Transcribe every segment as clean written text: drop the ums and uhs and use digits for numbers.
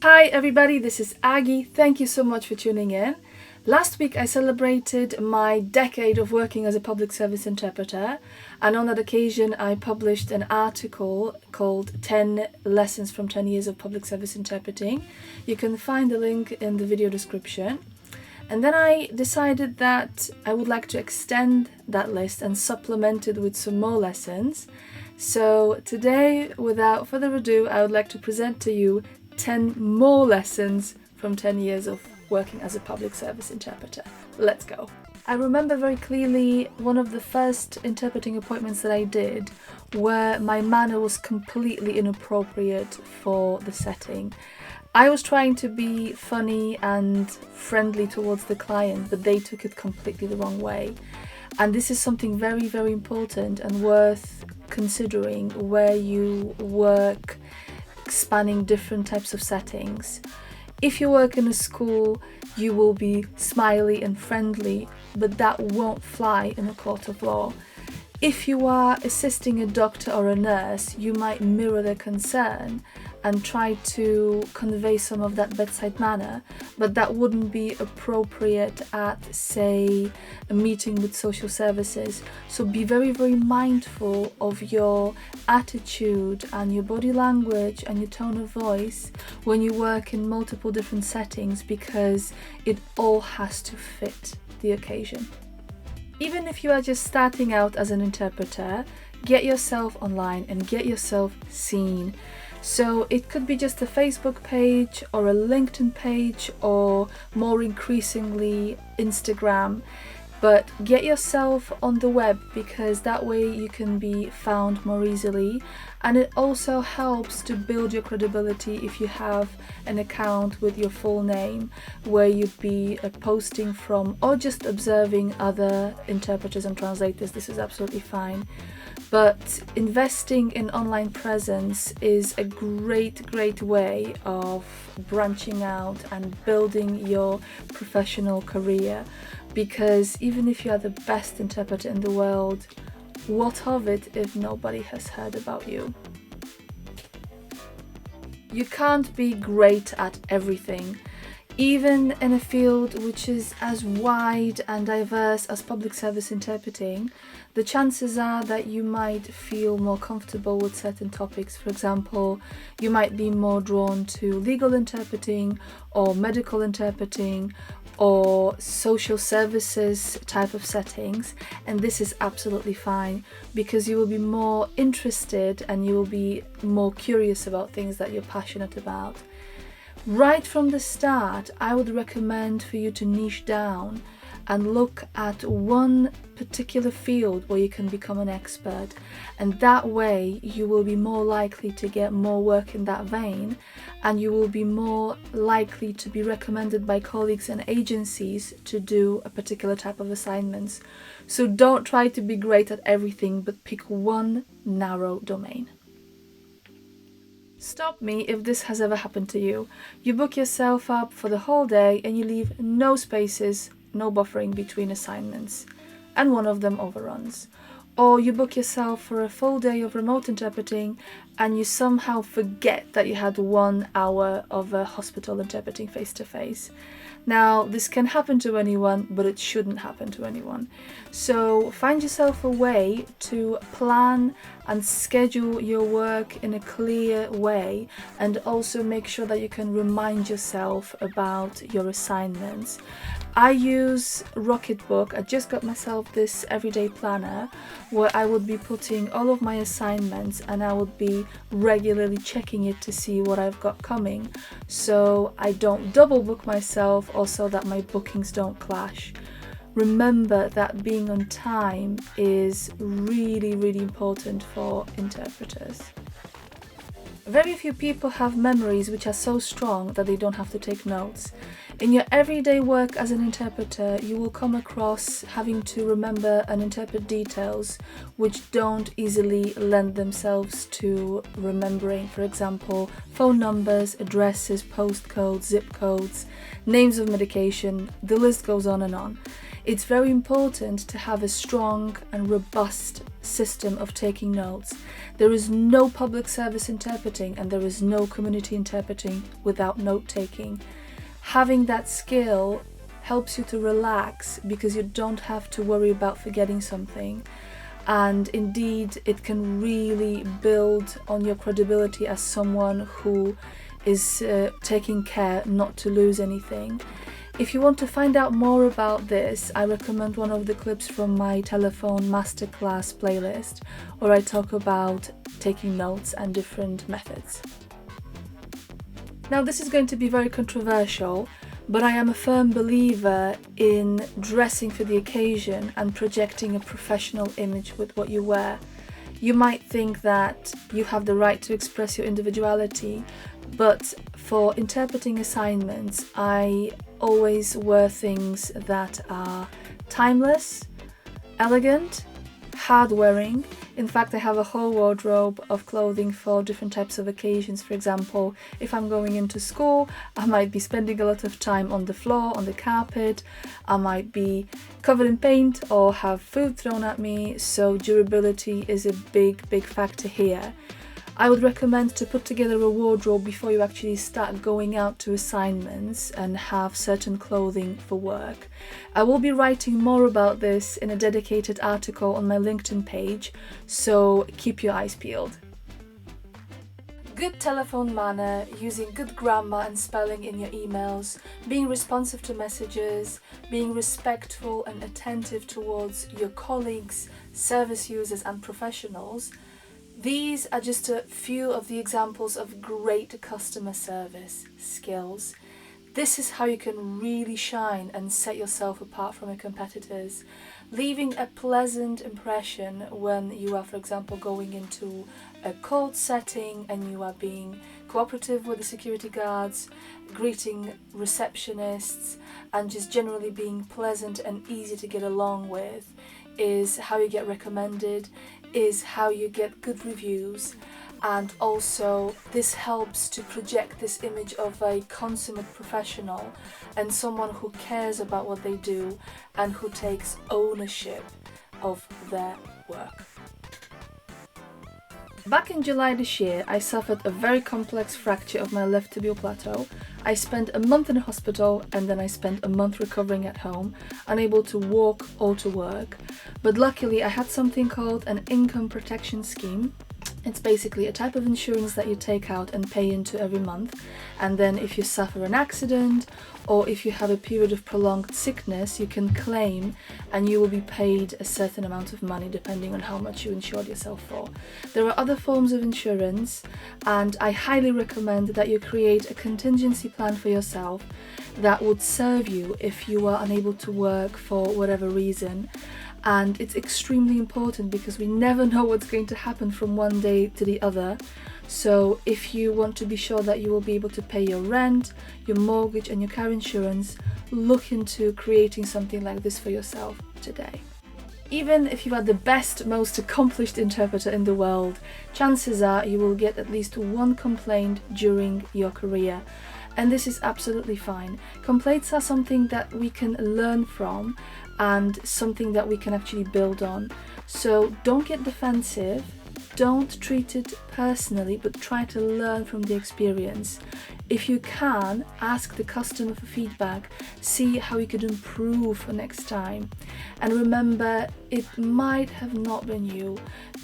Hi everybody, this is Aggie. Thank you so much for tuning in. Last week I celebrated my decade of working as a public service interpreter, and on that occasion I published an article called 10 Lessons from 10 Years of Public Service Interpreting. You can find the link in the video description. And then I decided that I would like to extend that list and supplement it with some more lessons. So today, without further ado, I would like to present to you 10 more lessons from 10 years of working as a public service interpreter. Let's go. I remember very clearly one of the first interpreting appointments that I did where my manner was completely inappropriate for the setting. I was trying to be funny and friendly towards the client, but they took it completely the wrong way. And this is something very, very important and worth considering where you work spanning different types of settings. If you work in a school, you will be smiley and friendly, but that won't fly in a court of law. If you are assisting a doctor or a nurse, you might mirror their concern and try to convey some of that bedside manner, but that wouldn't be appropriate at, say, a meeting with social services. So be very, very mindful of your attitude and your body language and your tone of voice when you work in multiple different settings, because it all has to fit the occasion. Even if you are just starting out as an interpreter, get yourself online and get yourself seen. So it could be just a Facebook page or a LinkedIn page or more increasingly Instagram, but get yourself on the web, because that way you can be found more easily, and it also helps to build your credibility if you have an account with your full name where you'd be posting from or just observing other interpreters and translators. This is absolutely fine. But investing in online presence is a great way of branching out and building your professional career, because even if you are the best interpreter in the world, what of it if nobody has heard about you? You can't be great at everything. Even in a field which is as wide and diverse as public service interpreting, the chances are that you might feel more comfortable with certain topics. For example, you might be more drawn to legal interpreting or medical interpreting or social services type of settings, and this is absolutely fine, because you will be more interested and you will be more curious about things that you're passionate about. Right from the start, I would recommend for you to niche down and look at one particular field where you can become an expert, and that way you will be more likely to get more work in that vein, and you will be more likely to be recommended by colleagues and agencies to do a particular type of assignments. So don't try to be great at everything, but pick one narrow domain. Stop me if this has ever happened to you. You book yourself up for the whole day and you leave no spaces, no buffering between assignments, and one of them overruns. Or you book yourself for a full day of remote interpreting and you somehow forget that you had 1 hour of a hospital interpreting face-to-face. Now, this can happen to anyone, but it shouldn't happen to anyone. So find yourself a way to plan and schedule your work in a clear way, and also make sure that you can remind yourself about your assignments. I use Rocketbook. I just got myself this everyday planner where I would be putting all of my assignments, and I would be regularly checking it to see what I've got coming, so I don't double book myself, also that my bookings don't clash. Remember that being on time is really important for interpreters. Very few people have memories which are so strong that they don't have to take notes. In your everyday work as an interpreter, you will come across having to remember and interpret details which don't easily lend themselves to remembering. For example, phone numbers, addresses, postcodes, zip codes, names of medication, the list goes on and on. It's very important to have a strong and robust system of taking notes. There is no public service interpreting and there is no community interpreting without note-taking. Having that skill helps you to relax because you don't have to worry about forgetting something. And indeed, it can really build on your credibility as someone who is taking care not to lose anything. If you want to find out more about this, I recommend one of the clips from my telephone masterclass playlist, where I talk about taking notes and different methods. Now, this is going to be very controversial, but I am a firm believer in dressing for the occasion and projecting a professional image with what you wear. You might think that you have the right to express your individuality, but for interpreting assignments, I always wear things that are timeless, elegant, hard-wearing. In fact, I have a whole wardrobe of clothing for different types of occasions. For example, if I'm going into school, I might be spending a lot of time on the floor, on the carpet. I might be covered in paint or have food thrown at me, so durability is a big factor here. I would recommend to put together a wardrobe before you actually start going out to assignments and have certain clothing for work. I will be writing more about this in a dedicated article on my LinkedIn page, so keep your eyes peeled. Good telephone manner, using good grammar and spelling in your emails, being responsive to messages, being respectful and attentive towards your colleagues, service users and professionals. These are just a few of the examples of great customer service skills. This is how you can really shine and set yourself apart from your competitors, leaving a pleasant impression when you are, for example, going into a court setting and you are being cooperative with the security guards, greeting receptionists, and just generally being pleasant and easy to get along with is how you get recommended, is how you get good reviews, and also this helps to project this image of a consummate professional and someone who cares about what they do and who takes ownership of their work. Back in July this year, I suffered a very complex fracture of my left tibial plateau. I spent a month in a hospital and then I spent a month recovering at home, unable to walk or to work. But luckily I had something called an income protection scheme. It's basically a type of insurance that you take out and pay into every month, and then if you suffer an accident or if you have a period of prolonged sickness, you can claim and you will be paid a certain amount of money depending on how much you insured yourself for. There are other forms of insurance, and I highly recommend that you create a contingency plan for yourself that would serve you if you are unable to work for whatever reason. And it's extremely important because we never know what's going to happen from one day to the other. So if you want to be sure that you will be able to pay your rent, your mortgage and your car insurance, look into creating something like this for yourself today. Even if you are the best, most accomplished interpreter in the world, chances are you will get at least one complaint during your career. And this is absolutely fine. Complaints are something that we can learn from and something that we can actually build on. So don't get defensive, don't treat it personally, but try to learn from the experience. If you can, ask the customer for feedback, see how you could improve for next time. And remember, it might have not been you.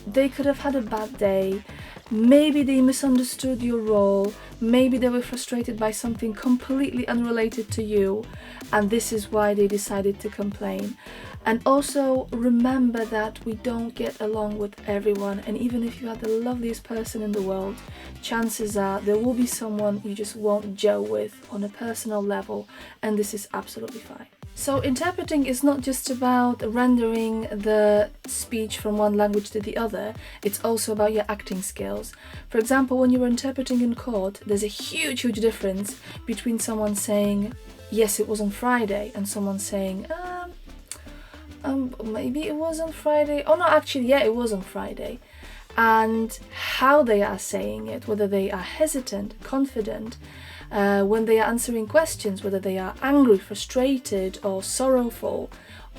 They could have had a bad day. Maybe they misunderstood your role. Maybe they were frustrated by something completely unrelated to you, and this is why they decided to complain. And also remember that we don't get along with everyone, and even if you are the loveliest person in the world, chances are there will be someone you just won't gel with on a personal level, and this is absolutely fine. So interpreting is not just about rendering the speech from one language to the other, it's also about your acting skills. For example, when you are interpreting in court, there's a huge difference between someone saying, yes, it was on Friday, and someone saying, maybe it was on Friday. Oh no, actually, yeah, it was on Friday. And how they are saying it, whether they are hesitant, confident, when they are answering questions, whether they are angry, frustrated, or sorrowful,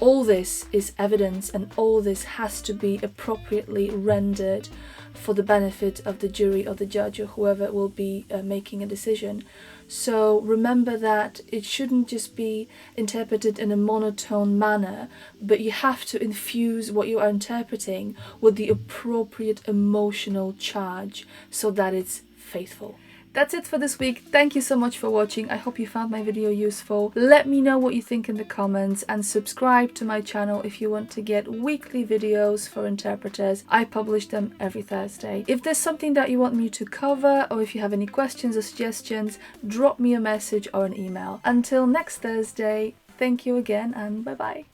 All this is evidence, and all this has to be appropriately rendered for the benefit of the jury or the judge or whoever will be making a decision. So remember that it shouldn't just be interpreted in a monotone manner, but you have to infuse what you are interpreting with the appropriate emotional charge so that it's faithful. That's it for this week. Thank you so much for watching. I hope you found my video useful. Let me know what you think in the comments, and subscribe to my channel if you want to get weekly videos for interpreters. I publish them every Thursday. If there's something that you want me to cover, or if you have any questions or suggestions, drop me a message or an email. Until next Thursday, thank you again, and bye bye.